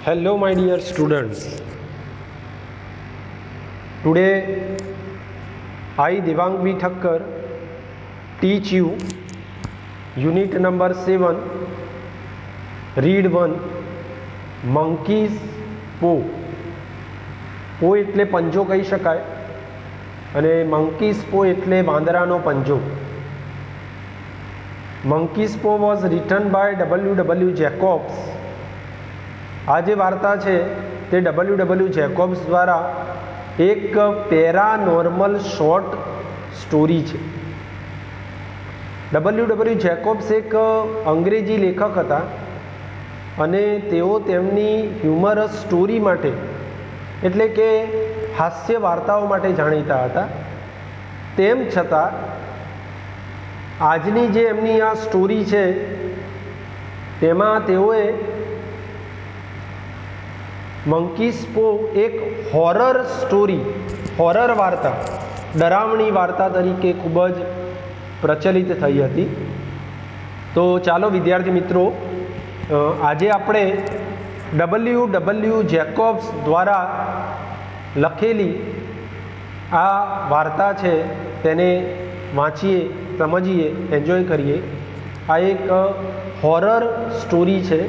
Hello my dear students. Today I Devang V Thakkar teach you unit number 7 read 1 monkeys paw. પો એટલે પંજો કહી શકાય અને monkeys paw એટલે વાંદરાનો પંજો. monkeys paw was written by W.W. Jacobs. આ જે વાર્તા છે તે W.W. જેકોબ્સ દ્વારા એક પેરાનોર્મલ શોર્ટ સ્ટોરી છે. W.W. જેકોબ્સ એક અંગ્રેજી લેખક હતા અને તેઓ તેમની હ્યુમરસ સ્ટોરી માટે એટલે કે હાસ્ય વાર્તાઓ માટે જાણીતા હતા. તેમ છતાં આજની જે એમની આ સ્ટોરી છે તેમાં તેઓએ મંકીસ પો એક હોરર સ્ટોરી, હોરર વાર્તા, ડરાવણી વાર્તા તરીકે ખૂબ જ પ્રચલિત થઈ હતી. તો ચાલો વિદ્યાર્થી મિત્રો, આજે આપણે W.W. જેકોબ્સ દ્વારા લખેલી આ વાર્તા છે તેને વાંચીએ, સમજીએ, એન્જોય કરીએ. આ એક હોરર સ્ટોરી છે.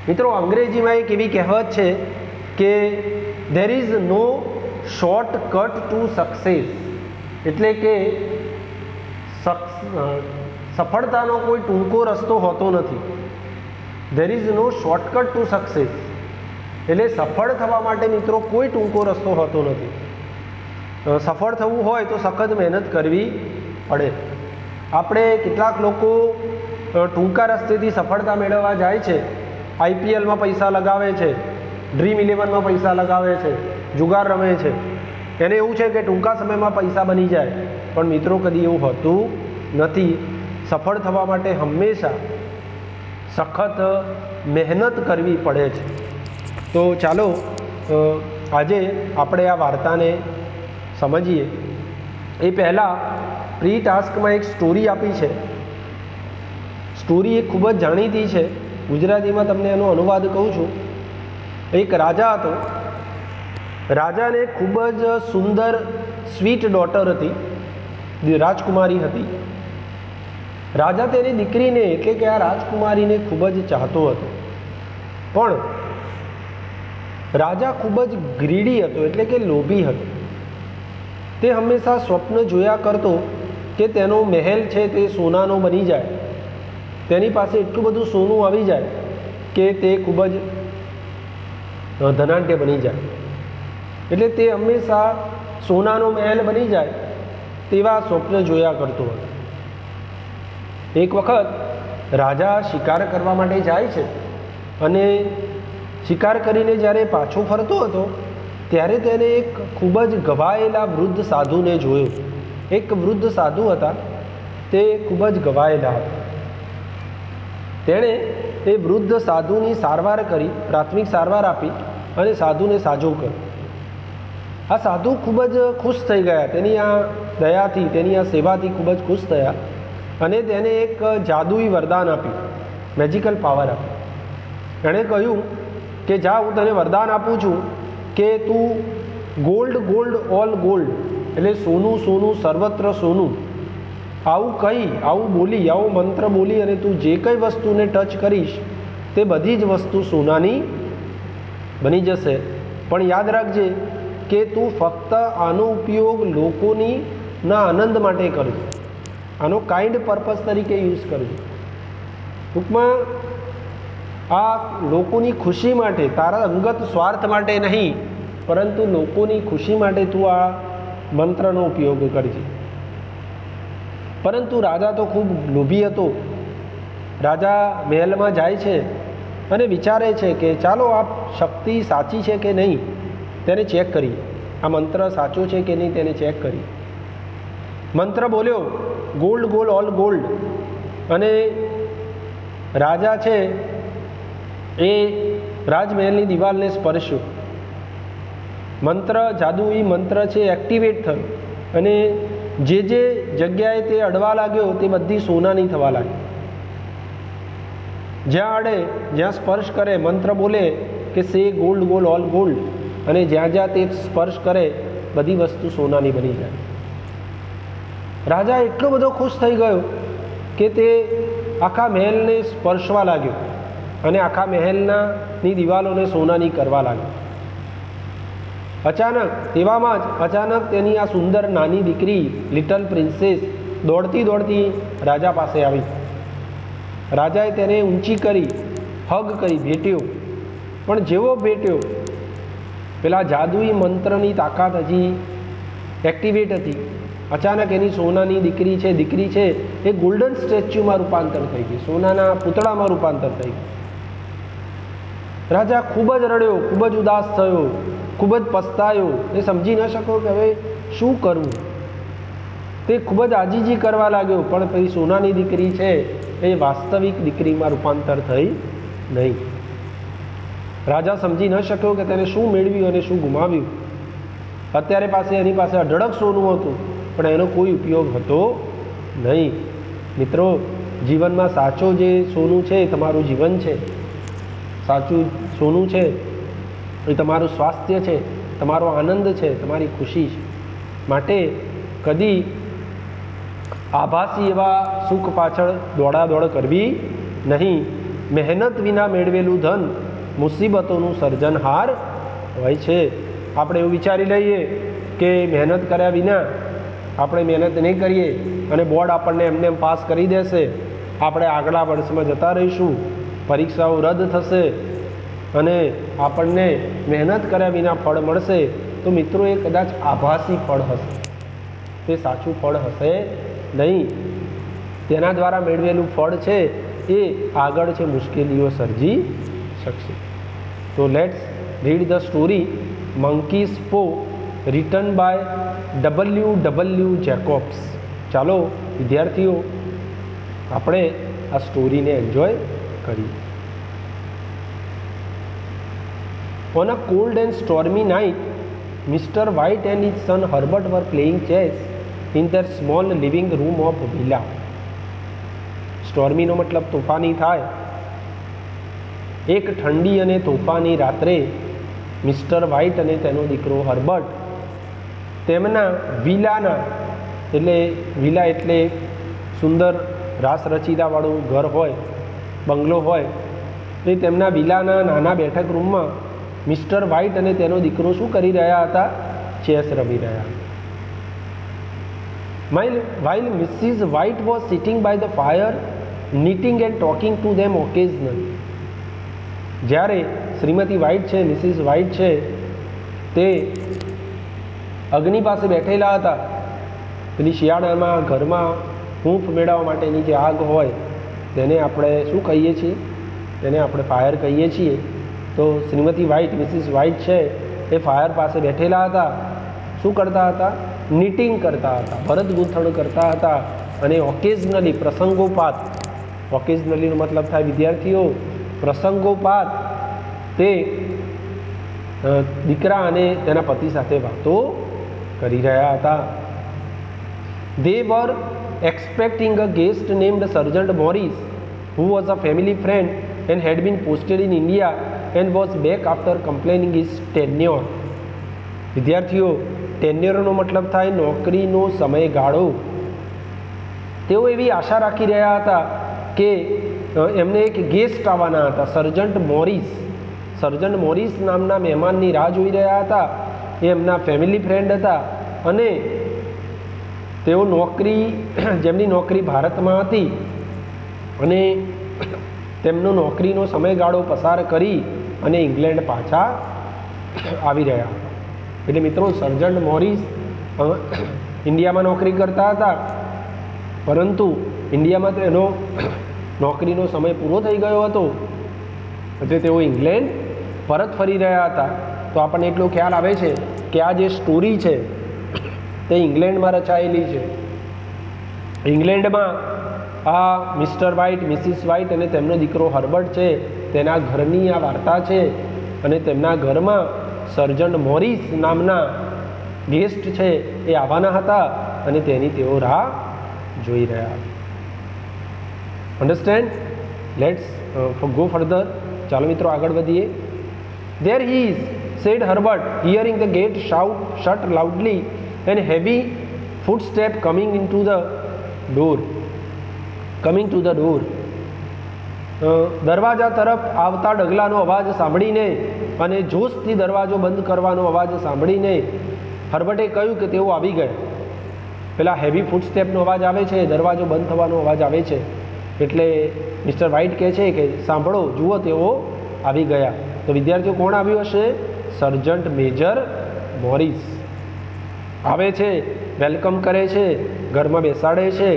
મિત્રો, અંગ્રેજીમાં એક એવી કહેવત છે કે there is no short cut to success, એટલે કે સફળતાનો કોઈ ટૂંકો રસ્તો હોતો નથી. There is no shortcut to success, એટલે સફળ થવા માટે મિત્રો કોઈ ટૂંકો રસ્તો હોતો નથી. સફળ થવું હોય તો સખત મહેનત કરવી પડે. આપણે કેટલાક લોકો ટૂંકા રસ્તેથી સફળતા મેળવવા જાય છે. IPLમાં પૈસા લગાવે છે, ડ્રીમ 11માં પૈસા લગાવે છે, જુગાર રમે છે. એને એવું છે કે ટૂંકા સમયમાં પૈસા બની જાય, પણ મિત્રો કદી એવું હોતું નથી. સફળ થવા માટે હંમેશા સખત મહેનત કરવી પડે છે. તો ચાલો આજે આપણે આ વાર્તાને સમજીએ. એ પહેલાં પ્રી ટાસ્કમાં એક સ્ટોરી આપી છે. સ્ટોરી એ ખૂબ જ જાણીતી છે. ગુજરાતીમાં તમને એનો અનુવાદ કહું છું. એક રાજા હતો. રાજાને ખૂબ જ સુંદર સ્વીટ ડોટર હતી, રાજકુમારી હતી. રાજા તેની દીકરીને એટલે કે આ રાજકુમારીને ખૂબ જ ચાહતો હતો. પણ રાજા ખૂબ જ ગ્રીડી હતો, એટલે કે લોભી હતો. તે હંમેશા સ્વપ્ન જોયા કરતો કે તેનો મહેલ છે તે સોનાનો બની જાય, તેની પાસે એટલું બધું સોનું આવી જાય કે તે ખૂબ જ ધનાઢ્ય બની જાય. એટલે તે હંમેશા સોનાનો મહેલ બની જાય તેવા સ્વપ્ન જોયા કરતો હતો. એક વખત રાજા શિકાર કરવા માટે જાય છે અને શિકાર કરીને જ્યારે પાછો ફરતો હતો ત્યારે તેને એક ખૂબ જ ઘવાયેલા વૃદ્ધ સાધુને જોયો. એક વૃદ્ધ સાધુ હતા, તે ખૂબ જ ઘવાયેલા હતા. તેણે એ વૃદ્ધ સાધુની સારવાર કરી, પ્રાથમિક સારવાર આપી અને સાધુને સાજો કર્યો. આ સાધુ ખૂબ જ ખુશ થઈ ગયા. તેની આ દયાથી, તેની આ સેવાથી ખૂબ જ ખુશ થયા અને તેને એક જાદુઈ વરદાન આપ્યું, મેજિકલ પાવર આપ્યો. એણે કહ્યું કે જા, હું તને વરદાન આપું છું કે તું ગોલ્ડ ગોલ્ડ ઓલ ગોલ્ડ, એટલે સોનું સોનું સર્વત્ર સોનું, આવું કહી, આવું બોલી, આવો મંત્ર બોલી અને તું જે કંઈ વસ્તુને ટચ કરીશ તે બધી જ વસ્તુ સોનાની બની જશે. પણ યાદ રાખજે કે તું ફક્ત આનો ઉપયોગ લોકોની આનંદ માટે કરજો, આનો કાઇન્ડ પર્પઝ તરીકે યુઝ કરજો. ટૂંકમાં આ લોકોની ખુશી માટે, તારા અંગત સ્વાર્થ માટે નહીં, પરંતુ લોકોની ખુશી માટે તું આ મંત્રનો ઉપયોગ કરજે. પરંતુ રાજા તો ખૂબ લોભી હતો. રાજા મહેલમાં જાય છે અને વિચારે છે કે ચાલો આ શક્તિ સાચી છે કે નહીં તેને ચેક કરીએ, આ મંત્ર સાચો છે કે નહીં તેને ચેક કરીએ. મંત્ર બોલ્યો, ગોલ્ડ ગોલ્ડ ઓલ ગોલ્ડ, અને રાજા છે એ રાજમહેલની દિવાલને સ્પર્શ્યો. મંત્ર, જાદુઈ મંત્ર છે એક્ટિવેટ થયો અને જે જગ્યાએ તે અડવા લાગ્યો તે બધી સોનાની થવા લાગી. જ્યાં અડે, જ્યાં સ્પર્શ કરે, મંત્ર બોલે કે સે ગોલ્ડ ગોલ્ડ ઓલ ગોલ્ડ, અને જ્યાં જ્યાં તે સ્પર્શ કરે બધી વસ્તુ સોનાની બની જાય. રાજા એટલો બધો ખુશ થઈ ગયો કે તે આખા મહેલને સ્પર્શવા લાગ્યો અને આખા મહેલની દિવાલોને સોનાની કરવા લાગ્યો. અચાનક, તેવામાં જ અચાનક તેની આ સુંદર નાની દીકરી લિટલ પ્રિન્સેસ દોડતી દોડતી રાજા પાસે આવી. રાજાએ તેને ઊંચી કરી, હગ કરી, ભેટ્યો. પણ જેવો ભેટ્યો, પેલા જાદુઈ મંત્રની તાકાત હજી એક્ટિવેટ હતી. અચાનક એની સોનાની દીકરી છે એ ગોલ્ડન સ્ટેચ્યુમાં રૂપાંતર થઈ ગઈ, સોનાના પૂતળામાં રૂપાંતર થઈ ગઈ. રાજા ખૂબ જ રડ્યો, ખૂબ જ ઉદાસ થયો, ખૂબ જ પસ્તાયો. એ સમજી ન શક્યો કે હવે શું કરવું. તે ખૂબ જ આજીજી કરવા લાગ્યો, પણ પછી સોનાની દીકરી છે એ વાસ્તવિક દીકરીમાં રૂપાંતર થઈ નહીં. રાજા સમજી ન શક્યો કે તેને શું મેળવ્યું અને શું ગુમાવ્યું. અત્યારે એની પાસે અઢળક સોનું હતું, પણ એનો કોઈ ઉપયોગ હતો નહીં. મિત્રો, જીવનમાં સાચો જે સોનું છે એ તમારું જીવન છે. સાચું સોનું છે એ તમારું સ્વાસ્થ્ય છે, તમારો આનંદ છે, તમારી ખુશી છે. માટે કદી આભાસી એવા સુખ પાછળ દોડાદોડ કરવી નહીં. મહેનત વિના મેળવેલું ધન મુસીબતોનું સર્જનહાર હોય છે. આપણે એવું વિચારી લઈએ કે મહેનત કર્યા વિના આપણે મહેનત નહીં કરીએ અને બોર્ડ આપણને એમને એમ પાસ કરી દેશે, આપણે આગલા વર્ષમાં જતા રહીશું, પરીક્ષાઓ રદ થશે અને આપણને મહેનત કર્યા વિના ફળ મળશે. તો મિત્રો, એ કદાચ આભાસી ફળ હશે, તે સાચું ફળ હશે નહીં. તેના દ્વારા મેળવેલું ફળ છે એ આગળ છે મુશ્કેલીઓ સર્જી શકશે. તો let's read the story monkeys પો, રિટન બાય W. જેકોબ્સ. ચાલો વિદ્યાર્થીઓ, આપણે આ સ્ટોરીને એન્જોય કરીએ. On a cold and stormy night, Mr. White and his son Herbert were playing chess in their small living room of villa. સ્ટોર્મીનો મતલબ તોફાની થાય. એક ઠંડી અને તોફાની રાત્રે મિસ્ટર વ્હાઇટ અને તેનો દીકરો હર્બર્ટ તેમના વિલાના, વિલા એટલે સુંદર રાસ રચીદાવાળું ઘર હોય, બંગલો હોય, એ તેમના વિલાના નાના બેઠક રૂમમાં મિસ્ટર વ્હાઇટ અને તેનો દીકરો શું કરી રહ્યા હતા? ચેસ રમી રહ્યા. While Mrs. White was sitting by the fire, knitting and talking to them occasionally. જ્યારે શ્રીમતી વ્હાઇટ છે, મિસિસ વ્હાઇટ છે, તે અગ્નિ પાસે બેઠેલા હતા. પેલી શિયાળામાં ઘરમાં હૂંફ મેળવવા માટેની જે આગ હોય તેને આપણે શું કહીએ છીએ? તેને આપણે ફાયર કહીએ છીએ. તો શ્રીમતી વ્હાઇટ, મિસિસ વ્હાઇટ છે એ ફાયર પાસે બેઠેલા હતા. શું કરતા હતા? નીટિંગ કરતા હતા, ભરત ગૂંથણ કરતા હતા. અને ઓકેઝનલી, પ્રસંગોપાત, ઓકેઝનલીનો મતલબ થાય વિદ્યાર્થીઓ પ્રસંગોપાત, તે દીકરા અને તેના પતિ સાથે વાતો કરી રહ્યા હતા. They were expecting a guest named Sergeant Morris, who was a family friend and had been posted in India and was back after completing his tenure. વિદ્યાર્થીઓ, ટેન્યોરનો મતલબ થાય નોકરીનો સમયગાળો. તેઓ એવી આશા રાખી રહ્યા હતા કે એમને એક ગેસ્ટ આવવાના હતા, સર્જન્ટ મોરિસ. સર્જન્ટ મોરિસ નામના મહેમાનની રાહ જોઈ રહ્યા હતા. એ એમના ફેમિલી ફ્રેન્ડ હતા અને તેઓ જેમની નોકરી ભારતમાં હતી અને તેમનો નોકરીનો સમયગાળો પસાર કરી અને ઇંગ્લેન્ડ પાછા આવી રહ્યા હતા. એટલે મિત્રો, સર્જન્ટ મોરિસ ઇન્ડિયામાં નોકરી કરતા હતા, પરંતુ ઇન્ડિયામાં તેનો નોકરીનો સમય પૂરો થઈ ગયો હતો, એટલે તેઓ ઇંગ્લેન્ડ પરત ફરી રહ્યા હતા. તો આપણને એટલો ખ્યાલ આવે છે કે આ જે સ્ટોરી છે તે ઇંગ્લેન્ડમાં રચાયેલી છે. ઇંગ્લેન્ડમાં આ મિસ્ટર વ્હાઇટ, મિસિસ વ્હાઇટ અને તેમનો દીકરો હર્બર્ટ છે તેના ઘરની આ વાર્તા છે. અને તેમના ઘરમાં સર્જન્ટ મોરિસ નામના ગેસ્ટ છે એ આવવાના હતા અને તેની તેઓ રાહ જોઈ રહ્યા. અન્ડરસ્ટેન્ડ? Let's go further. ચાલો મિત્રો આગળ વધીએ. There he is, said Herbert, hearing the gate shut loudly and heavy footstep coming to the door. દરવાજા તરફ આવતા ડગલાનો અવાજ સાંભળીને અને જોશથી દરવાજો બંધ કરવાનો અવાજ સાંભળીને હર્બર્ટે કહ્યું કે તેઓ આવી ગયા. પેલા હેવી ફૂટસ્ટેપનો અવાજ આવે છે, દરવાજો બંધ થવાનો અવાજ આવે છે, એટલે મિસ્ટર વ્હાઇટ કહે છે કે સાંભળો, જુઓ, તેઓ આવી ગયા. તો વિદ્યાર્થીઓ, કોણ આવ્યું હશે? સર્જન્ટ મેજર મોરિસ આવે છે, વેલકમ કરે છે, ઘરમાં બેસાડે છે.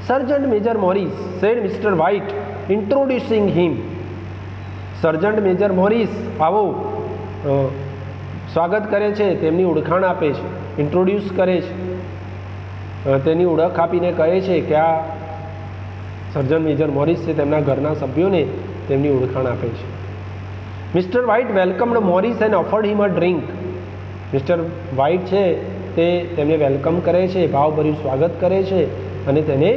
Sergeant major Morris, said mister White, introducing him. Sergeant major Morris, આવો, સ્વાગત કરે છે, તેમની ઓળખાણ આપે છે, ઇન્ટ્રોડ્યુસ કરે છે, તેની ઓળખ આપીને કહે છે કે આ સર્જન્ટ મેજર મોરિસ છે, તેમના ઘરના સભ્યોને તેમની ઓળખાણ આપે છે. Mister white વેલકમ્ડ Morris and offered him a drink. Mr White છે તે તેમને વેલકમ કરે છે, ભાવભર્યું સ્વાગત કરે છે અને તેને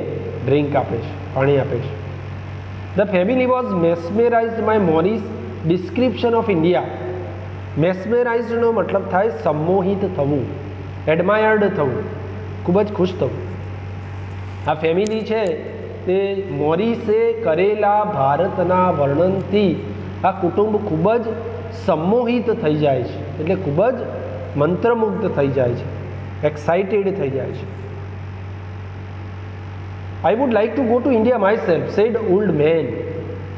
ડ્રિંક આપે છે, પાણી આપે છે. The family was mesmerised by Morris description of India. મેસ્મેરાઇઝડનો મતલબ થાય સંમોહિત થવું, એડમાયર્ડ થવું, ખૂબ જ ખુશ થવું. આ ફેમિલી છે તે મોરિસે કરેલા ભારતના વર્ણનથી આ કુટુંબ ખૂબ જ સંમોહિત થઈ જાય છે, એટલે ખૂબ જ મંત્રમુગ્ધ થઈ જાય છે, એક્સાઇટેડ થઈ જાય છે. I would like to go to India myself, said old man.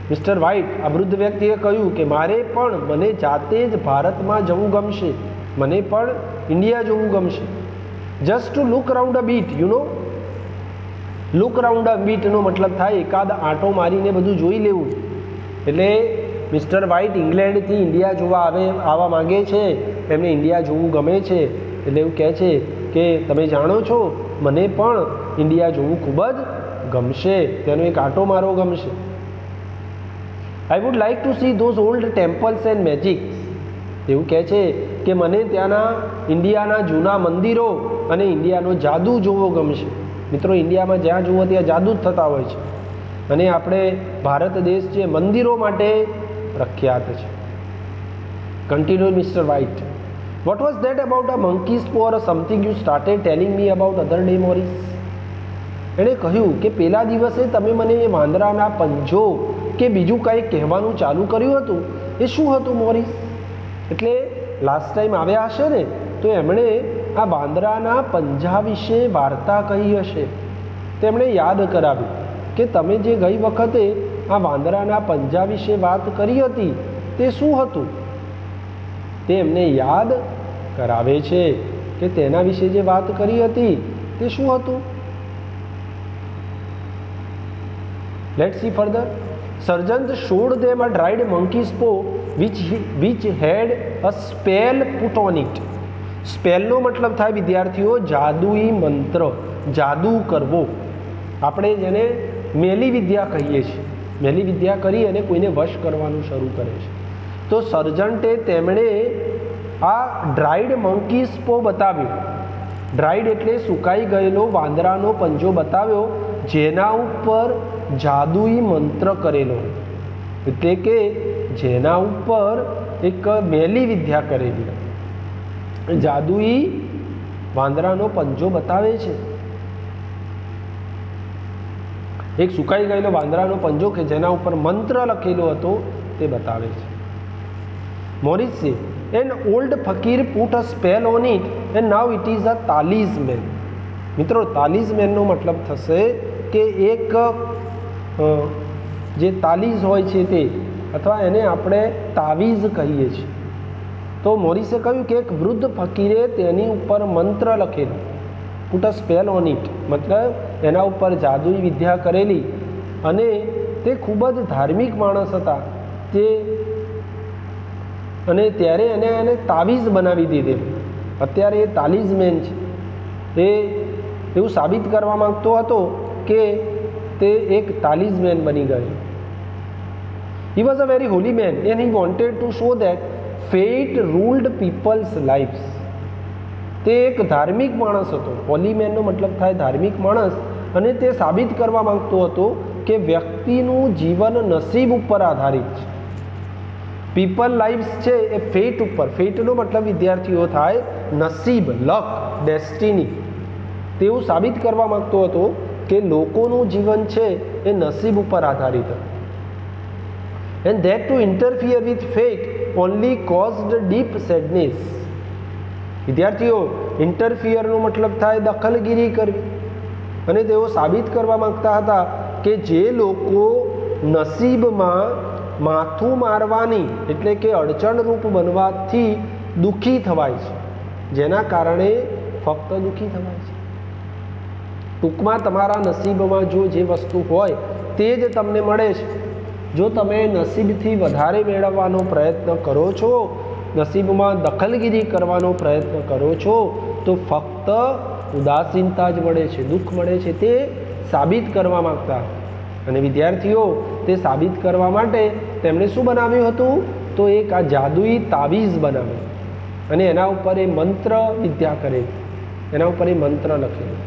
Mister White, આ વૃદ્ધ વ્યક્તિએ કહ્યું કે મારે પણ મને જાતે જ ભારતમાં જવું ગમશે, મને પણ ઇન્ડિયા જવું ગમશે. Just to look round a bit, you know. Look round a બીટનો મતલબ થાય એકાદ આંટો મારીને બધું જોઈ લેવું. એટલે મિસ્ટર વ્હાઇટ ઇંગ્લેન્ડથી ઇન્ડિયા જોવા આવવા માગે છે, એમને ઇન્ડિયા જોવું ગમે છે, એટલે એવું કહે છે કે તમે જાણો છો, મને પણ ઇન્ડિયા જોવું ખૂબ જ ગમશે, તેનો એક આંટો મારવો ગમશે. I would like to see those old temples and magics. એવું કહે છે કે મને ત્યાંના ઇન્ડિયાના જૂના મંદિરો અને ઇન્ડિયાનો જાદુ જોવો ગમશે. મિત્રો, ઇન્ડિયામાં જ્યાં જુઓ ત્યાં જાદુ જ થતા હોય છે, અને આપણે ભારત દેશ છે મંદિરો માટે પ્રખ્યાત છે. Continue mister White. What was that about a monkey's paw or something you started telling me about other day Morris. એણે કહ્યું કે પેલા દિવસે તમે મને એ વાંદરાના પંજો કે બીજું કંઈ કહેવાનું ચાલુ કર્યું હતું, એ શું હતું મોરિસ? એટલે લાસ્ટ ટાઈમ આવ્યા હશે ને, તો એમણે આ વાંદરાના પંજા વિશે વાર્તા કહી હશે. તેમણે યાદ કરાવ્યું કે તમે જે ગઈ વખતે આ વાંદરાના પંજા વિશે વાત કરી હતી તે શું હતું. તે એમને યાદ કરાવે છે કે તેના વિશે જે વાત કરી હતી તે શું હતું. Let's see further. Sergeant showed them a dried monkey's paw which had a spell put on it. સ્પેલનો મતલબ થાય વિદ્યાર્થીઓ જાદુઈ મંત્ર, જાદુ કરવો. આપણે જેને મેલી વિદ્યા કહીએ છીએ, મેલી વિદ્યા કરી અને કોઈને વશ કરવાનું શરૂ કરે છે. તો સર્જન્ટે તેમણે આ ડ્રાઈડ મંકીઝ પો બતાવ્યો. ડ્રાઈડ એટલે સુકાઈ ગયેલો વાંદરાનો પંજો બતાવ્યો, જેના ઉપર જાદુઈ મંત્ર કરેલો, એટલે કે જેના ઉપર એક મેલી વિદ્યા કરેલી. જાદુઈ વાંદરાનો પંજો બતાવે છે, એક સુકાઈ ગયેલો વાંદરાનો પંજો કે જેના ઉપર મંત્ર લખેલો હતો તે બતાવે છે. Morris say an old fakir put a spell on it and now it is a talisman. મિત્રો, તાલિઝમેનનો મતલબ થશે કે એક જે તાલીઝ હોય છે તે, અથવા એને આપણે તાવીઝ કહીએ છીએ. તો મોરિસે કહ્યું કે એક વૃદ્ધ ફકીરે તેની ઉપર મંત્ર લખેલો, put a spell on it, મતલબ એના ઉપર જાદુઈ વિદ્યા કરેલી, અને તે ખૂબ જ ધાર્મિક માણસ હતા તે, અને ત્યારે એને તાવીઝ બનાવી દીધેલું. અત્યારે એ તાલિઝમેન છે. એ એવું સાબિત કરવા માંગતો હતો કે તે એક તાલિઝમેન બની ગયો. He was a very holy man and he wanted to show that fate ruled people's lives. તે એક ધાર્મિક માણસ હતો. હોલી મેનનો મતલબ થાય ધાર્મિક માણસ, અને તે સાબિત કરવા માંગતો હતો કે વ્યક્તિનું જીવન નસીબ ઉપર આધારિત છે. પીપલ લાઈવ્સ છે એ ફેટ ઉપર, ફેટનો મતલબ વિદ્યાર્થીઓ થાય નસીબ, લક, ડેસ્ટિની. તેવું સાબિત કરવા માંગતો હતો કે લોકોનું જીવન છે એ નસીબ ઉપર આધારિત હતું. And that two interfere with fat only caused deep sadness. વિદ્યાર્થીઓ, ઇન્ટરફિયરનો મતલબ થાય દખલગીરી કરવી, અને તેઓ સાબિત કરવા માંગતા હતા કે જે લોકો નસીબમાં માથું મારવાની એટલે કે અડચણરૂપ બનવાથી દુઃખી થવાય છે, જેના કારણે ફક્ત દુઃખી થવાય છે. ટૂંકમાં તમારા નસીબમાં જો જે વસ્તુ હોય તે જ તમને મળે છે. જો તમે નસીબથી વધારે મેળવવાનો પ્રયત્ન કરો છો, નસીબમાં દખલગીરી કરવાનો પ્રયત્ન કરો છો, તો ફક્ત ઉદાસીનતા જ મળે છે, દુઃખ મળે છે. તે સાબિત કરવા માંગતા. અને વિદ્યાર્થીઓ, તે સાબિત કરવા માટે તેમણે શું બનાવ્યું હતું? તો એક આ જાદુઈ તાવીઝ બનાવ્યું અને એના ઉપર એ મંત્ર વિદ્યા કરેલી, એના ઉપર એ મંત્ર લખેલું.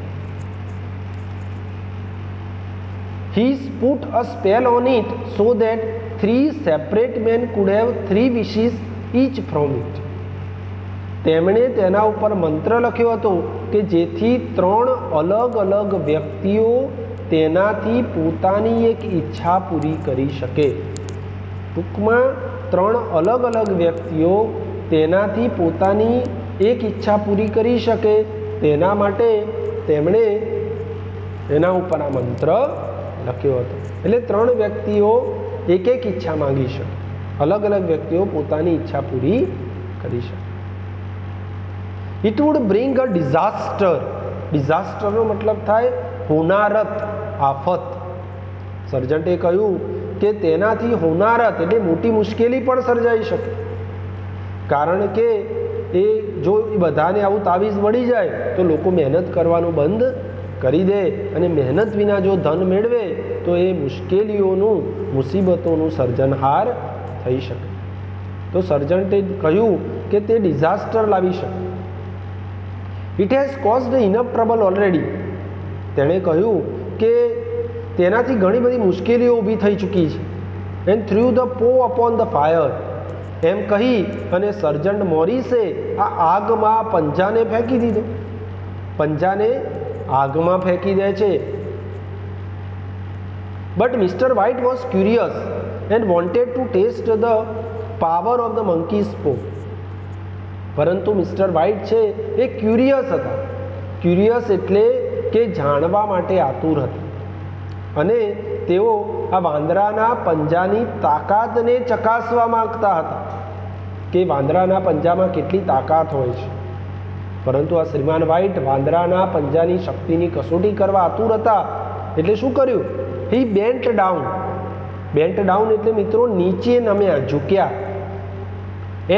He put a spell on it so that 3 separate men could have 3 wishes each from it. તેમણે તેના ઉપર મંત્ર લખ્યો હતો કે જેથી 3 અલગ અલગ વ્યક્તિઓ તેનાથી પોતાની એક ઈચ્છા પૂરી કરી શકે. ટૂંકમાં 3 અલગ અલગ વ્યક્તિઓ તેનાથી પોતાની એક ઈચ્છા પૂરી કરી શકે, તેના માટે તેમણે એના ઉપર આ મંત્ર લખ્યો હતો. એટલે 3 વ્યક્તિઓ એક એક ઈચ્છા માંગી શકે, અલગ અલગ વ્યક્તિઓ પોતાની ઈચ્છા પૂરી કરી શકે. It would bring a disaster. ડિઝાસ્ટરનો મતલબ થાય હોનારત, આફત. સર્જન્ટે કહ્યું કે તેનાથી હોનારત એટલે મોટી મુશ્કેલી પણ સર્જાઈ શકે, કારણ કે એ જો બધાને આવું તાવીઝ મળી જાય તો લોકો મહેનત કરવાનું બંધ કરી દે, અને મહેનત વિના જો ધન મેળવે તો એ મુશ્કેલીઓનું, મુસીબતોનું સર્જનહાર થઈ શકે. તો સર્જન્ટે કહ્યું કે તે ડિઝાસ્ટર લાવી શકે. It has caused enough trouble already. તેણે કહ્યું કે તેનાથી ઘણી બધી મુશ્કેલીઓ ઊભી થઈ ચૂકી છે. એન્ડ થ્રુ ધ પો અપોન ધ ફાયર. એમ કહી અને સર્જન્ટ મોરિસે આ આગમાં પંજાને ફેંકી દીધો. પંજાને આગમાં ફેંકી દે છે. But mister White was curious and wanted to test the power of the monkey's paw. પરંતુ મિસ્ટર વ્હાઇટ છે એ ક્યુરિયસ હતા. ક્યુરિયસ એટલે કે જાણવા માટે આતુર હતા, અને તેઓ આ વાંદરાના પંજાની તાકાતને ચકાસવા માંગતા હતા કે વાંદરાના પંજામાં કેટલી તાકાત હોય છે. પરંતુ આ શ્રીમાન વ્હાઇટ વાંદરાના પંજાની શક્તિની કસોટી કરવા આતુર હતા. એટલે શું કર્યું? He bent down. Bent down એટલે મિત્રો નીચે નમ્યા, ઝૂક્યા.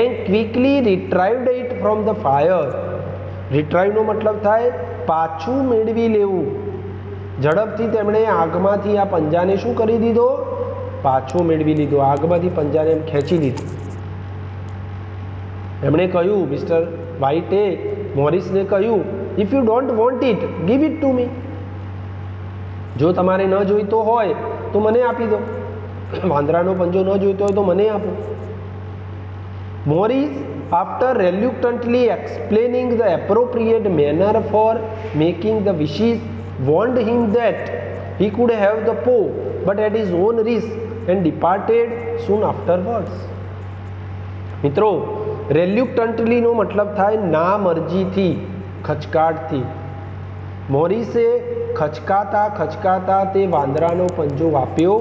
And quickly retrieved it from the fire. રિટ્રાઇવનો મતલબ થાય પાછું મેળવી લેવું. ઝડપથી તેમણે આગમાંથી આ પંજાને શું કરી દીધો? પાછો મેળવી લીધો. આગમાંથી પંજાને એમ ખેંચી લીધું. એમણે કહ્યું, મિસ્ટર વ્હાઇટે મોરિસને કહ્યું, if you don't want it give it to me. જો તમારે ન જોઈતો હોય તો મને આપી દો. વાંદરાનો પંજો ન જોઈતો હોય તો મને આપો. Morris, after reluctantly explaining the appropriate manner for making the wishes, warned him that he could have the paw but at his own risk and departed soon afterwards. મિત્રો, reluctantly નો મતલબ થાય ના મરજીથી, ખચકાટથી. મોરિસે ખચકાતા ખચકાતા તે વાંદરાનો પંજો વાપ્યો.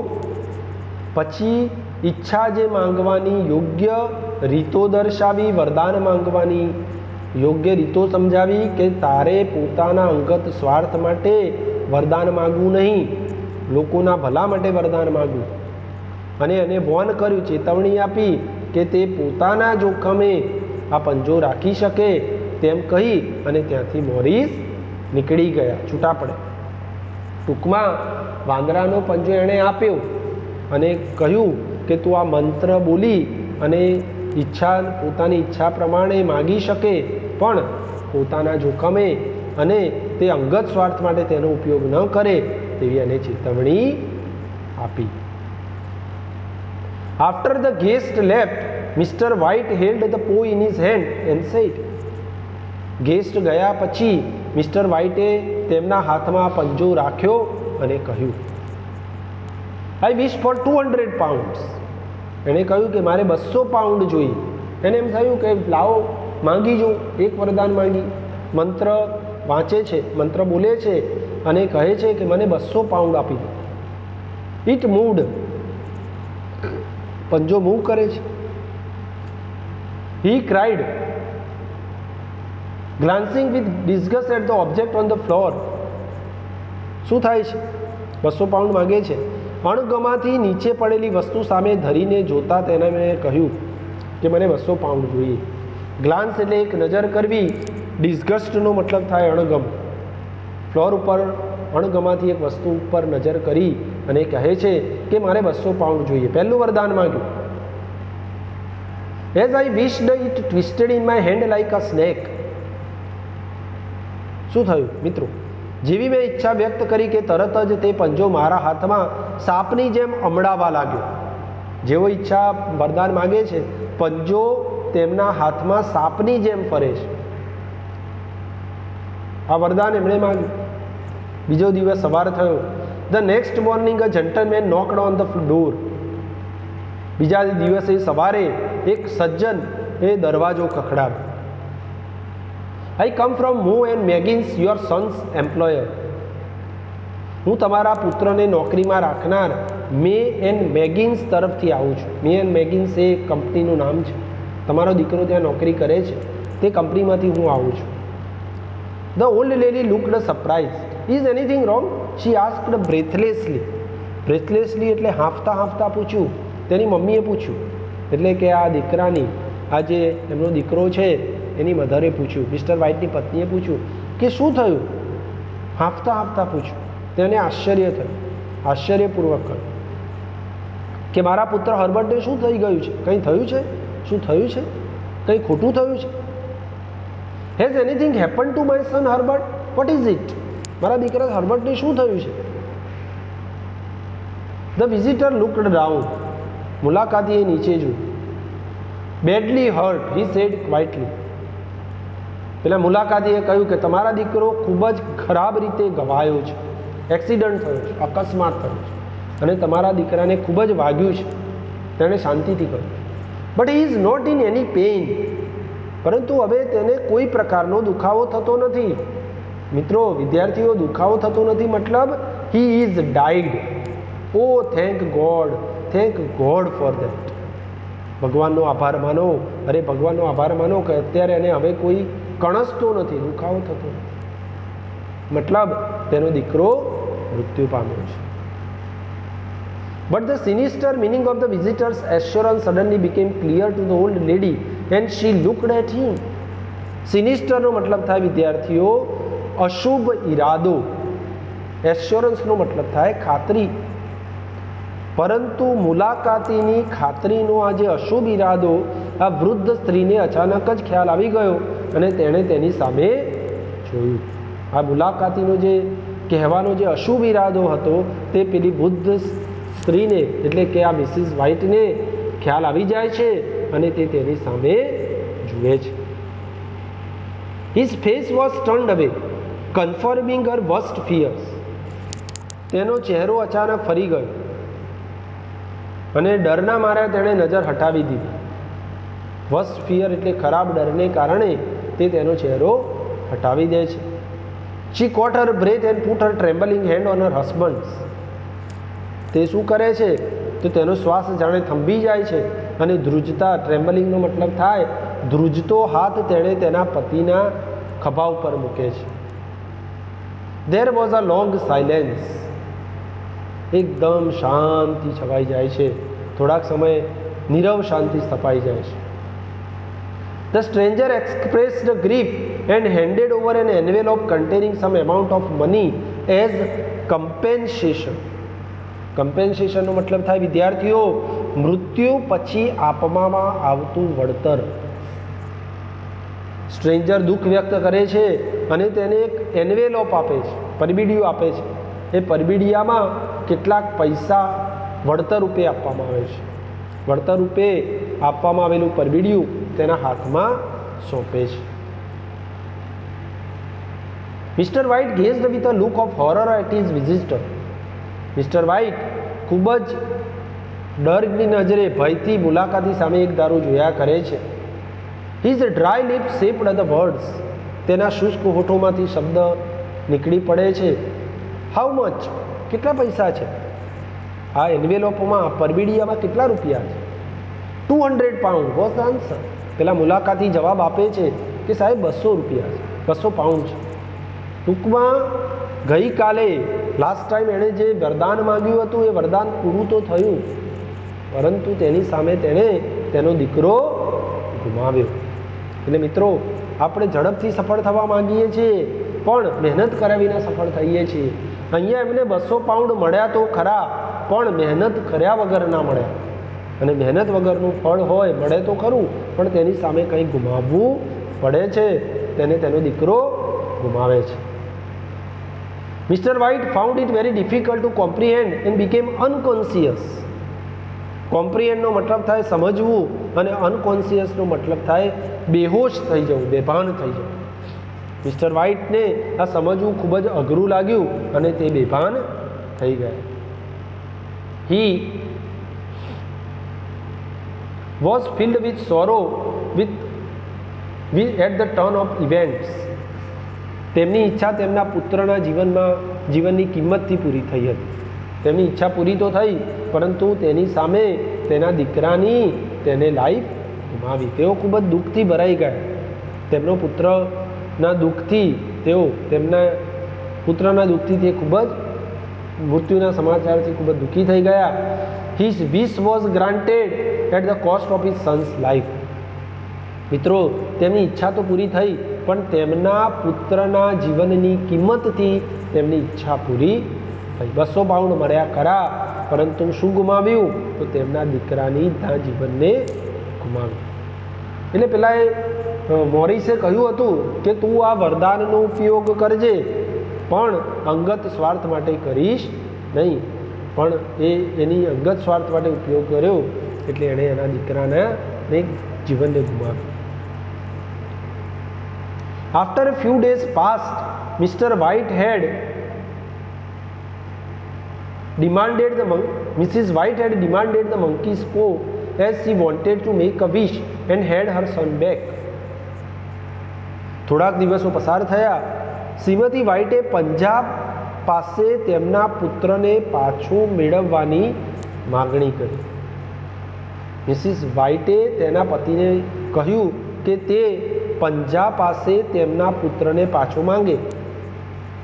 પછી ઈચ્છા જે માંગવાની યોગ્ય રીતો દર્શાવી, વરદાન માંગવાની યોગ્ય રીતો સમજાવી કે તારે પોતાના અંગત સ્વાર્થ માટે વરદાન માગવું નહીં, લોકોના ભલા માટે વરદાન માગવું. અને એને વોર્ન કર્યું, ચેતવણી આપી કે તે પોતાના જોખમે આ પંજો રાખી શકે તેમ કહી અને ત્યાંથી મોરિસ નીકળી ગયા, છૂટા પડે. ટૂંકમાં વાંદરાનો પંજો એણે આપ્યો અને કહ્યું કે તું આ મંત્ર બોલી અને ઈચ્છા, પોતાની ઈચ્છા પ્રમાણે માગી શકે, પણ પોતાના જોખમે, અને તે અંગત સ્વાર્થ માટે તેનો ઉપયોગ ન કરે તેવી એને ચેતવણી આપી. After the guest left, Mr. White held the paw in his hand and said, guest ગયા પછી મિસ્ટર વ્હાઇટે તેમના હાથમાં પંજો રાખ્યો અને કહ્યું, આઈ વિશ ફોર 200 pounds. એણે કહ્યું કે મારે 200 પાઉન્ડ જોઈએ. એને એમ થયું કે લાવો માંગી જો, એક વરદાન માંગી. મંત્ર વાંચે છે, મંત્ર બોલે છે અને કહે છે કે મને 200 પાઉન્ડ આપી દો. ઇટ મૂવડ, પંજો મૂવ કરે છે. He cried, glancing with disgust at the object on the floor. શું થાય છે? 200 પાઉન્ડ માગે છે. અણગમાથી નીચે પડેલી વસ્તુ સામે ધરીને જોતા તેને મેં કહ્યું કે મને 200 પાઉન્ડ જોઈએ. ગ્લાન્સ એટલે એક નજર કરવી, ડિસ્ગસ્ટનો મતલબ થાય અણગમ. ફ્લોર ઉપર અણગમાથી એક વસ્તુ ઉપર નજર કરી અને કહે છે કે મારે 200 પાઉન્ડ જોઈએ. પહેલું વરદાન માગ્યું. As I wished it twisted in my hand like a snake. શું થયું મિત્રો? જેવી મેં ઈચ્છા વ્યક્ત કરી કે તરત જ તે પંજો મારા હાથમાં સાપની જેમ અમડાવા લાગ્યો. જેવો ઈચ્છા વરદાન માગે છે, પંજો તેમના હાથમાં સાપની જેમ ફરે છે. આ વરદાન એમણે માગ્યું. બીજો દિવસ સવાર થયો. The next morning a gentleman નોકડ on the door. બીજા દિવસે સવારે એક સજ્જન એ દરવાજો ખખડાવ્યો. આઈ કમ ફ્રોમ મો એન્ડ મેગિન્સ, યોર સન્સ એમ્પ્લોયર. હું તમારા પુત્રને નોકરીમાં રાખનાર મે એન્ડ મેગિન્સ તરફથી આવું છું. મે એન્ડ મેગિન્સ એ કંપનીનું નામ છે. તમારો દીકરો ત્યાં નોકરી કરે છે, તે કંપનીમાંથી હું આવું છું. The old lady looked surprise. Is anything wrong? She asked breathlessly. Breathlessly એટલે હાંફતા હાંફતા પૂછ્યું. તેની મમ્મીએ પૂછ્યું, એટલે કે આ દીકરાની, આ જે એમનો દીકરો છે એની મધરે પૂછ્યું, મિસ્ટર વ્હાઇટની પત્નીએ પૂછ્યું કે શું થયું? હાંફતા હાંફતા પૂછ્યું. તેને આશ્ચર્ય થયું, આશ્ચર્યપૂર્વક કહ્યું કે મારા પુત્ર હર્બર્ટને શું થઈ ગયું છે? કંઈ થયું છે? શું થયું છે? કંઈ ખોટું થયું છે? Has anything happen to my son Herbert? What is it? મારા દીકરા હર્બર્ટને શું થયું છે? The visitor looked down. મુલાકાતીએ નીચે જોયું. Badly hurt, he said quietly. પેલા મુલાકાતીએ કહ્યું કે તમારા દીકરો ખૂબ જ ખરાબ રીતે ઘવાયો છે, એક્સિડન્ટ થયો છે, અકસ્માત થયો છે અને તમારા દીકરાને ખૂબ જ વાગ્યું છે. તેણે શાંતિથી કહ્યું. But he is not in any pain. પરંતુ હવે તેને કોઈ પ્રકારનો દુખાવો થતો નથી. મિત્રો, વિદ્યાર્થીઓ, દુખાવો થતો નથી મતલબ he is died. Oh thank God for that. ભગવાનનો આભાર માનો. અરે ભગવાનનો આભાર માનો કે અત્યારે એને હવે કોઈ કણસતો નથી, દુખાવો થતો નથી. મતલબ તેનો દીકરો મૃત્યુ પામ્યો છે. But the sinister meaning of the visitor's assurance suddenly became clear to the old lady and she looked at him. સિનિસ્ટરનો મતલબ થાય વિદ્યાર્થીઓ અશુભ ઈરાદો. એશ્યોરન્સનો મતલબ થાય ખાતરી. પરંતુ મુલાકાતીની ખાતરીનો આ જે અશુભ ઈરાદો આ વૃદ્ધ સ્ત્રીને અચાનક જ ખ્યાલ આવી ગયો અને તેણે તેની સામે જોયું. આ મુલાકાતીનો જે કહેવાનો જે અશુભ ઈરાદો હતો તે પેલી વૃદ્ધ સ્ત્રીને એટલે કે આ મિસિસ વ્હાઇટને ખ્યાલ આવી જાય છે અને તે તેની સામે જુએ છે. હિઝ ફેસ વોઝ ટર્ન્ડ અવે કન્ફર્મિંગ હર વર્સ્ટ ફિયર્સ. તેનો ચહેરો અચાનક ફરી ગયો અને ડરના મારે તેણે નજર હટાવી દીધી. વર્સ્ટ ફિયર એટલે ખરાબ ડરને કારણે તે તેનો ચહેરો હટાવી દે છે. She caught her breath and put her trembling hand on her husband's. તે શું કરે છે તો તેનો શ્વાસ જાણે થંભી જાય છે અને ધ્રુજતા, ટ્રેમ્બલિંગનો મતલબ થાય ધ્રુજતો હાથ તેણે તેના પતિના ખભા ઉપર મૂકે છે. There was a long silence. એકદમ શાંતિ છવાઈ જાય છે. થોડાક સમય નીરવ શાંતિ સ્થપાઈ જાય છે. The stranger expressed grief and handed over an envelope containing some amount of money as compensation. કમ્પેન્સેશનનો મતલબ થાય વિદ્યાર્થીઓ મૃત્યુ પછી આપવામાં આવતું વળતર. સ્ટ્રેન્જર દુઃખ વ્યક્ત કરે છે અને તેને એક એન્વેલોપ આપે છે, પરબીડિયું આપે છે. એ પરબીડિયામાં કેટલાક પૈસા વળતર રૂપે આપવામાં આવે છે. વળતર રૂપે આપવામાં આવેલું પરબીડિયું તેના હાથમાં સોંપે છે. Mister White gazed with a look of horror at his visitor. Mister White ખૂબ જ ડરની નજરે ભયથી મુલાકાતી સામે એક ધારું જોયા કરે છે. His dry lip shaped the words. તેના શુષ્ક હોઠોમાંથી શબ્દ નીકળી પડે છે. How much? કેટલા પૈસા છે? આ એન્વેલોપમાં પરબીડિયામાં કેટલા રૂપિયા છે? 200 પાઉન્ડ વોઝ ધ આન્સર. પેલા મુલાકાતી જવાબ આપે છે કે સાહેબ 200 રૂપિયા છે, 200 પાઉન્ડ છે. ટૂંકમાં ગઈકાલે લાસ્ટ ટાઈમ એણે જે વરદાન માંગ્યું હતું એ વરદાન પૂરું તો થયું, પરંતુ તેની સામે તેણે તેનો દીકરો ગુમાવ્યો. એટલે મિત્રો, આપણે ઝડપથી સફળ થવા માંગીએ છીએ પણ મહેનત કર્યા વિના સફળ થઈએ છીએ. અહીંયા એમને 200 પાઉન્ડ મળ્યા તો ખરા, પણ મહેનત કર્યા વગર ના મળ્યા. અને મહેનત વગરનું ફળ હોય મળે તો ખરું, પણ તેની સામે કંઈ ગુમાવવું પડે છે. તેને તેનો દીકરો ગુમાવે છે. Mister White found it very difficult to comprehend and became unconscious. કોમ્પ્રિહેન્ડનો મતલબ થાય સમજવું, અને અનકોન્શિયસનો મતલબ થાય બેહોશ થઈ જવું, બેભાન થઈ જવું. મિસ્ટર વ્હાઇટને આ સમજવું ખૂબ જ અઘરું લાગ્યું અને તે બેભાન થઈ ગયા. He was filled with sorrow with at the turn of events. તેમની ઈચ્છા તેમના પુત્રના જીવનની કિંમતથી પૂરી થઈ હતી. તેમની ઈચ્છા પૂરી તો થઈ, પરંતુ તેની સામે તેના દીકરાની તેને લાઈફ ગુમાવી. તેઓ ખૂબ જ દુઃખથી ભરાઈ ગયા. તેમનો પુત્રના દુઃખથી તેમના પુત્રના દુઃખથી તે ખૂબ જ મૃત્યુના સમાચારથી ખૂબ જ દુઃખી થઈ ગયા. His wish was granted at the cost of his son's life. મિત્રો, તેમની ઈચ્છા તો પૂરી થઈ, પણ તેમના પુત્રના જીવનની કિંમતથી તેમની ઈચ્છા પૂરી થઈ. 200 પાઉન્ડ મળ્યા ખરા, પરંતુ શું ગુમાવ્યું? તો તેમના દીકરાની જીવનને ગુમાવ્યું. એટલે પેલા મોરિસે કહ્યું હતું કે તું આ વરદાનનો ઉપયોગ કરજે, પણ અંગત સ્વાર્થ માટે કરીશ નહીં. પણ એની અંગત સ્વાર્થ માટે ઉપયોગ કર્યો, એટલે એણે એના દીકરાના જીવનને ગુમાવ્યું. After a few days passed, Mrs. White had demanded the monkey's paw as she wanted to make a wish and had her son back. થોડાક દિવસો પસાર થયા. શ્રીમતી વ્હાઇટે પંજાબ પાસે તેમના પુત્રને પાછું મેળવવાની માગણી કરી. મિસિસ વ્હાઇટે તેના પતિને કહ્યું કે તે પંજાબ પાસે તેમના પુત્રને પાછો માંગે,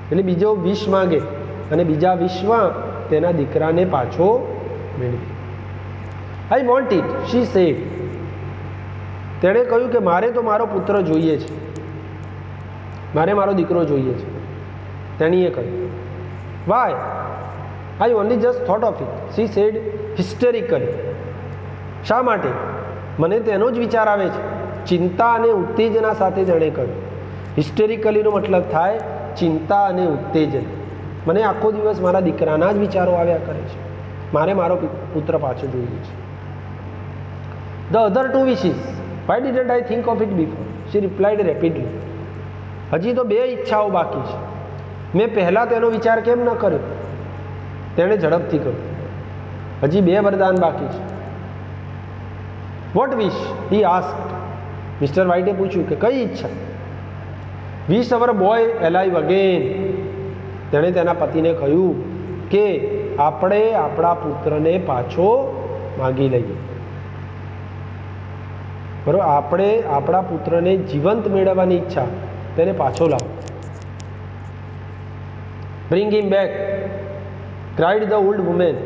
એટલે બીજો વિશ માંગે, અને બીજા વિશમાં તેના દીકરાને પાછો મેળવે. I want it, she said. તેણે કહ્યું કે મારે તો મારો પુત્ર જોઈએ છે, મારે મારો દીકરો જોઈએ છે. તેણીએ કહ્યું. Why? I only just thought of it, she said hysterically. શા માટે? મને તેનો જ વિચાર આવે છે. ચિંતા અને ઉત્તેજના સાથે તેણે કહ્યું. હિસ્ટેરિકલીનો મતલબ થાય ચિંતા અને ઉત્તેજન. મને આખો દિવસ મારા દીકરાના જ વિચારો આવ્યા કરે છે. મારે મારો પુત્ર પાછો જોઈએ છે. The other two wishes, why didn't I think of it before? She replied rapidly. હજી તો 2 ઈચ્છાઓ બાકી છે. મેં પહેલાં તેનો વિચાર કેમ ન કર્યો? તેણે ઝડપથી કર્યો. હજી 2 વરદાન બાકી છે. વોટ વિશ? હી આસ્ક્ડ. મિસ્ટર વ્હાઇટે પૂછ્યું કે કઈ ઈચ્છા? વિશ અવર બોય એલાઇવ અગેન. તેણે તેના પતિને કહ્યું કે આપણે આપણા પુત્રને પાછો માગી લઈએ. બરાબર, આપણે આપણા પુત્રને જીવંત મેળવવાની ઈચ્છા, તેને પાછો લાવો. Bring him back, cried the old woman.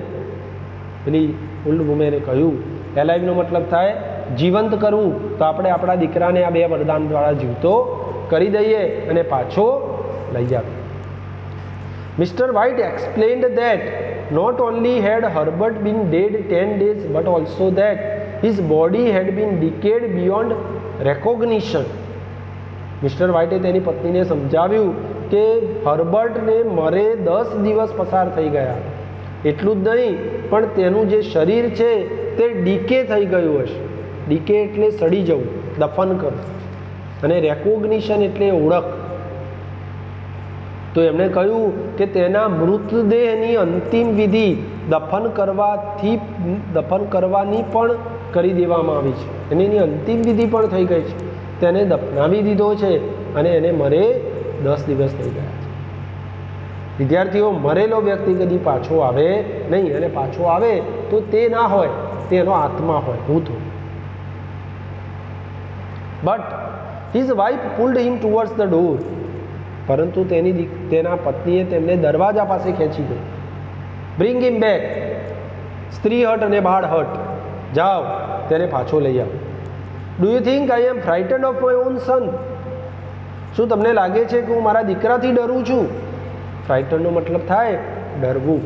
પેલી ઓલ્ડ વુમેને કહ્યું. એલાઇવનો મતલબ થાય જીવંત કરવું, તો આપણે આપણા દીકરાને આ 2 વરદાન દ્વારા જીવતો કરી દઈએ અને પાછો લઈ આવે. Mister White explained that not only had Herbert been dead 10 days but also that his body had been decayed beyond recognition. Mister વ્હાઇટે તેની પત્નીને સમજાવ્યું કે હર્બર્ટને મરે 10 દિવસ પસાર થઈ ગયા, એટલું જ નહીં પણ તેનું જે શરીર છે તે ડીકે થઈ ગયું હશે. ડીકે એટલે સડી જવું, દફન કરવું. અને રેકોગ્નિશન એટલે ઓળખ. તો એમણે કહ્યું કે તેના મૃતદેહની અંતિમ વિધિ દફન કરવાની પણ કરી દેવામાં આવી છે. અને એની અંતિમ વિધિ પણ થઈ ગઈ છે. તેને દફનાવી દીધો છે અને એને મરે 10 દિવસ થઈ ગયા છે. વિદ્યાર્થીઓ, મરેલો વ્યક્તિ કદી પાછો આવે નહીં. અને પાછો આવે તો તે ના હોય, તેનો આત્મા હોય, ભૂત હોય. But his wife pulled him towards the door. પરંતુ તેના પત્નીએ તેમને દરવાજા પાસે ખેંચી ગઈ. Bring him back. સ્ત્રી હટ અને બાળ હટ. જાઓ, તેને પાછો લઈ આવો. Do you think I am frightened of my own son? શું તમને લાગે છે કે હું મારા દીકરાથી ડરું છું? ફ્રાઇટનનો મતલબ થાય ડરવું.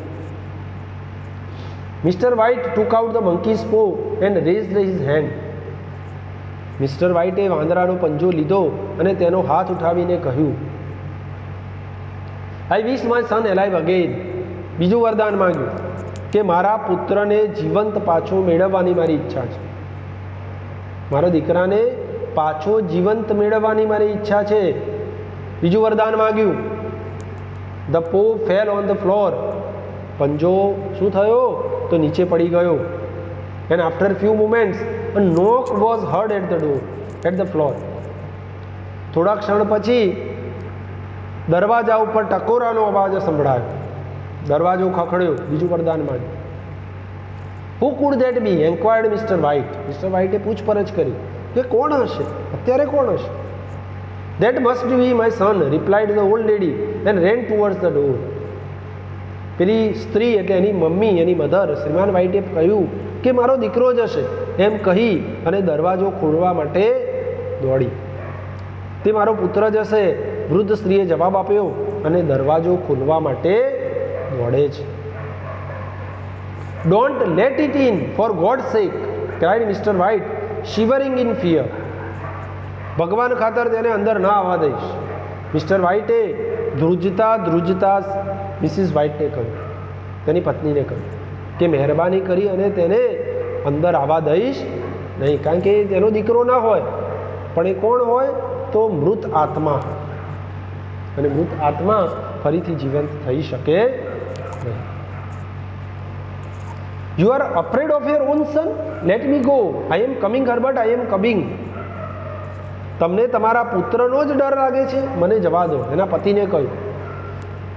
Mister White took out the monkey's paw and raised his hand. Mister વ્હાઇટે વાંદરાનો પંજો લીધો અને તેનો હાથ ઉઠાવીને કહ્યું, આઈ વિશ માય સન એલાઇવ અગેન. બીજું વરદાન માંગ્યું કે મારા પુત્રને જીવંત પાછો મેળવવાની મારી ઈચ્છા છે. મારા દીકરાને પાછો જીવંત મેળવવાની મારી ઈચ્છા છે. બીજું વરદાન માંગ્યું. ધ પો ફેલ ઓન ધ ફ્લોર. પંજો શું થયો તો નીચે પડી ગયો. And after few moments a knock was heard at the door, at the floor. થોડા ક્ષણ પછી દરવાજા ઉપર ટકોરાનો અવાજ સંભળાયો. દરવાજો ખખડ્યો. બીજું વરદાન માંગ્યું. Who could that be? enquired Mr. White. Mister વ્હાઇટે પૂછપરછ કરી કે કોણ હશે, અત્યારે કોણ હશે? That must be my son, replied the old lady and ran towards the door. પેલી સ્ત્રી એટલે એની મમ્મી, એની મધર, શ્રીમાન વ્હાઇટે કહ્યું કે મારો દીકરો જ હશે એમ કહી અને દરવાજો ખોલવા માટે દોડી. તે મારો પુત્ર જ હશે, વૃદ્ધ સ્ત્રીએ જવાબ આપ્યો અને દરવાજો ખોલવા માટે દોડે છે. Don't let it in for God's sake, cried mister White shivering in fear. ભગવાન ખાતર તેને અંદર ના આવવા દઈશ. મિસ્ટર વ્હાઇટે ધ્રુજતા મિસિસ વ્હાઇટને કહ્યું, તેની પત્નીને કહ્યું કે મહેરબાની કરી અને તેને અંદર આવવા દઈશ નહીં. કારણ કે તેનો દીકરો ના હોય, પણ એ કોણ હોય તો મૃત આત્મા. અને મૃત આત્મા ફરીથી જીવંત થઈ શકે નહીં. You are afraid of your own son? Let me go. I am coming Herbert, I am coming. તમને તમારા પુત્રનો જ ડર લાગે છે? મને જવા દો. એના પતિને કહ્યું.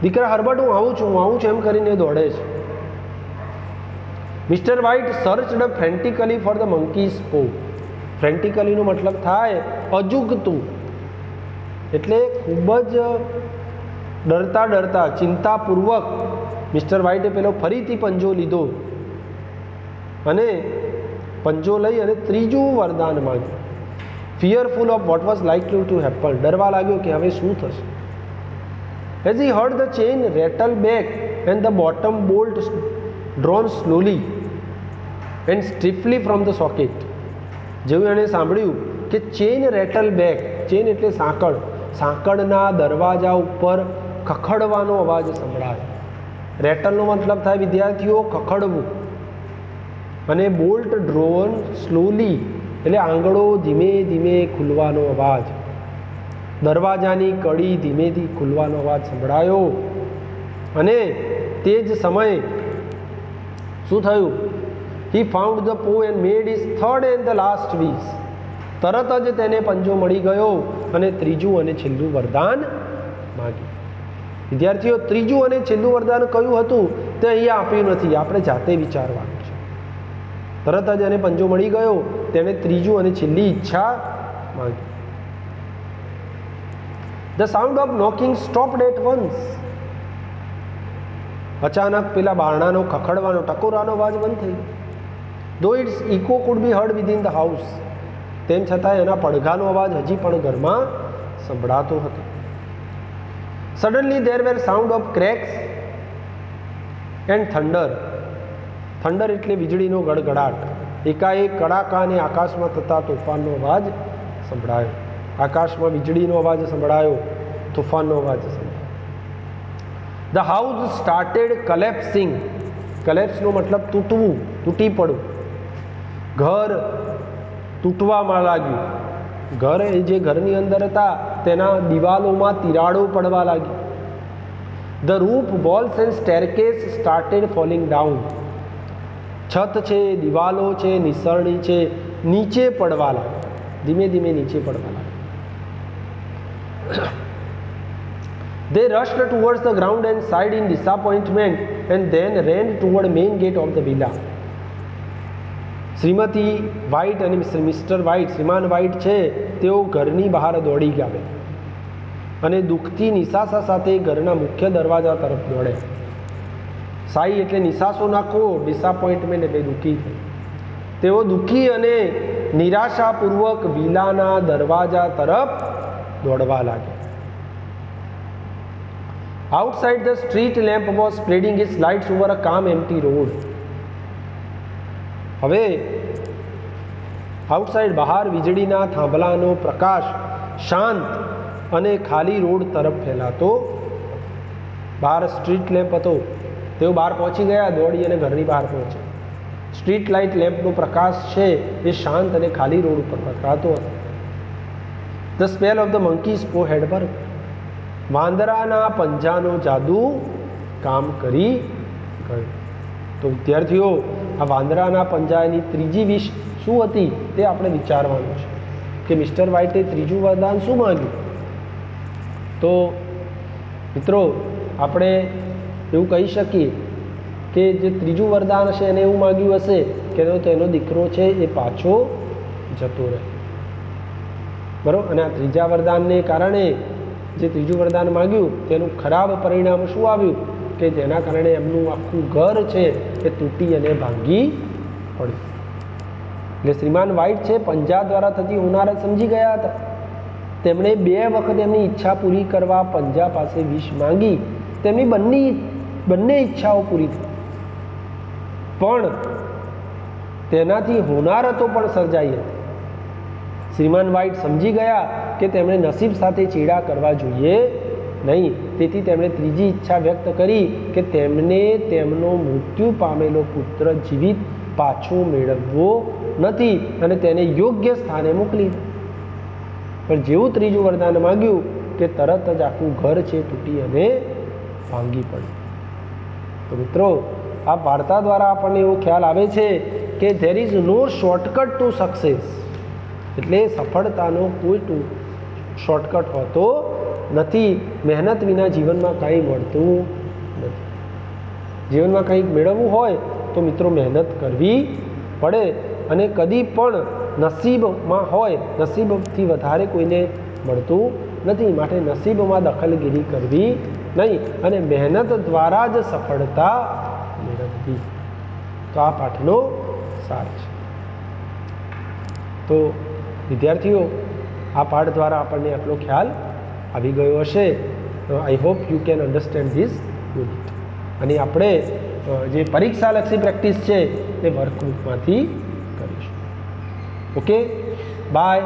દીકરા હર્બર્ટ, હું આવું છું એમ કરીને દોડે છે. Mister White searched frantically for the monkey's paw. ફ્રેન્ટિકલીનો મતલબ થાય અજુગતું. એટલે ખૂબ જ ડરતા ચિંતાપૂર્વક મિસ્ટર વ્હાઇટે પેલો ફરીથી પંજો લીધો અને પંજો લઈ અને ત્રીજું વરદાન માંગ્યું. Fearful of what was likely to happen. ડરવા લાગ્યો કે હવે શું થશે. As he heard the chain rattle back and the bottom bolt drawn slowly and stiffly from the socket. જેવું એણે સાંભળ્યું કે ચેઇન રેટલ બેક, ચેઇન એટલે સાંકળ, સાંકળના દરવાજા ઉપર ખખડવાનો અવાજ સંભળાય. રેટલનો મતલબ થાય વિદ્યાર્થીઓ ખખડવું. અને બોલ્ટ ડ્રોન સ્લોલી એટલે આંગળો ધીમે ધીમે ખુલવાનો અવાજ. દરવાજાની કડી ધીમેથી ખુલવાનો અવાજ સંભળાયો. અને તે જ સમયે શું થયું? He found the paw and made his third and the last wish. તરત જ તેને પંજો મળી ગયો અને ત્રીજું અને છેલ્લું વરદાન માગ્યું. વિદ્યાર્થીઓ, ત્રીજું અને છેલ્લું વરદાન કયું હતું તે અહીંયા આપ્યું નથી, આપણે જાતે વિચારવાનું છે. તરત જ એને પંજો મળી ગયો, તેણે ત્રીજું અને છેલ્લી ઈચ્છા માંગી. The sound of knocking stopped at once. અચાનક પેલા બારણાનો ખખડવાનો ટકોરાનો અવાજ બંધ થઈ ગયો. Though its echo could be heard within the house. તેમ છતાં એના પડઘાનો અવાજ હજી પણ ઘરમાં સંભળાતો હતો. Suddenly there were sound of cracks and thunder. Thunder એટલે વીજળીનો ગડગડાટ. એકાએક કડાકા અને આકાશમાં થતા તોફાનનો અવાજ સંભળાયો. આકાશમાં વીજળીનો અવાજ સંભળાયો, તોફાનનો અવાજ સંભળાયો. ધ હાઉસ સ્ટાર્ટેડ કલેપ્સિંગ કલેપ્સનો મતલબ તૂટવું, તૂટી પડવું. ઘર તૂટવામાં લાગ્યું. ઘર એ જે ઘરની અંદર હતા તેના દિવાલોમાં તિરાડો પડવા લાગી. The roof, walls and staircase started falling down. છત છે, દિવાલો છે, નિસરણી છે, નીચે પડવા લાગી. ધીમે ધીમે નીચે પડવા લાગી. They rushed towards the ground and sighed in disappointment and then ran toward main gate of the villa. Shrimati white અને મિસ્ટર વ્હાઇટ, શ્રીમાન વ્હાઇટ છે, તેઓ ઘરની બહાર દોડી ગયા અને દુઃખથી નિશાસા સાથે ઘરના મુખ્ય દરવાજા તરફ દોડે. સાઈ એટલે નિશાસો નાખવો, ડિસઅપોઇન્ટમેન્ટ એટલે દુઃખી થયું. તેઓ દુઃખી અને નિરાશાપૂર્વક વિલાના દરવાજા તરફ દોડવા લાગ્યા. Outside the street lamp was spreading its lights over a calm empty road. હવે આઉટસાઇડ બહાર વીજળીના થાંભલાનો પ્રકાશ શાંત અને ખાલી રોડ તરફ ફેલાતો. બહાર સ્ટ્રીટ લેમ્પ હતો. તેઓ બહાર પહોંચી ગયા, દોડી અને ઘરની બહાર પહોંચ્યા. સ્ટ્રીટ લાઇટ લેમ્પનો પ્રકાશ છે એ શાંત અને ખાલી રોડ ઉપર પ્રકાશતો હતો. The spell of the monkey's પો હેડ વર્ક. વાંદરાના પંજાનો જાદુ કામ કરી ગયું. તો વિદ્યાર્થીઓ, આ વાંદરાના પંજાની ત્રીજી વિશ શું હતી તે આપણે વિચારવાનું છે કે મિસ્ટર વ્હાઇટે ત્રીજું વરદાન શું માંગ્યું. તો મિત્રો, આપણે એવું કહી શકીએ કે જે ત્રીજું વરદાન હશે એને એવું માગ્યું હશે કે તેનો દીકરો છે એ પાછો જતો રહે. બરાબર. અને આ ત્રીજા વરદાનને કારણે જે ત્રીજું વરદાન માગ્યું તેનું ખરાબ પરિણામ શું આવ્યું કે જેના કારણે એમનું આખું ઘર છે એ તૂટી અને ભાંગી પડ્યું. એટલે શ્રીમાન વ્હાઇટ છે પંજા દ્વારા થતી હોનારત સમજી ગયા હતા. તેમણે 2 વખત એમની ઈચ્છા પૂરી કરવા પંજા પાસે વિશ માંગી. તેમની બંને ઈચ્છાઓ પૂરી થઈ, પણ તેનાથી હોનારતો પણ સર્જાઈ હતી. શ્રીમાન વ્હાઇટ સમજી ગયા કે તેમણે નસીબ સાથે ચેડા કરવા જોઈએ નહીં. તેથી તેમણે ત્રીજી ઈચ્છા વ્યક્ત કરી કે તેમને તેમનો મૃત્યુ પામેલો પુત્ર જીવિત પાછો મેળવવો નથી અને તેને યોગ્ય સ્થાને મોકલી. પણ જેવું ત્રીજું વરદાન માંગ્યું કે તરત જ આખું ઘર છે તૂટી અને ભાંગી પડ્યું. તો મિત્રો, આ વાર્તા દ્વારા આપણને એવો ખ્યાલ આવે છે કે there is no shortcut to success. એટલે સફળતાનો કોઈ શોર્ટકટ હોતો નથી. મહેનત વિના જીવનમાં કંઈ મળતું નથી. જીવનમાં કંઈક મેળવવું હોય તો મિત્રો મહેનત કરવી પડે. અને કદી પણ નસીબમાં હોય, નસીબથી વધારે કોઈને મળતું નથી. માટે નસીબમાં દખલગીરી કરવી નહીં અને મહેનત દ્વારા જ સફળતા મેળવવી. તો આ પાઠનો સાર છે. તો વિદ્યાર્થીઓ, આ પાઠ દ્વારા આપણને આટલો ખ્યાલ આવી ગયો હશે. I hope you can understand this unit. અને આપણે જે પરીક્ષાલક્ષી પ્રેક્ટિસ છે એ વર્કબુકમાંથી કરીશું. Okay, by.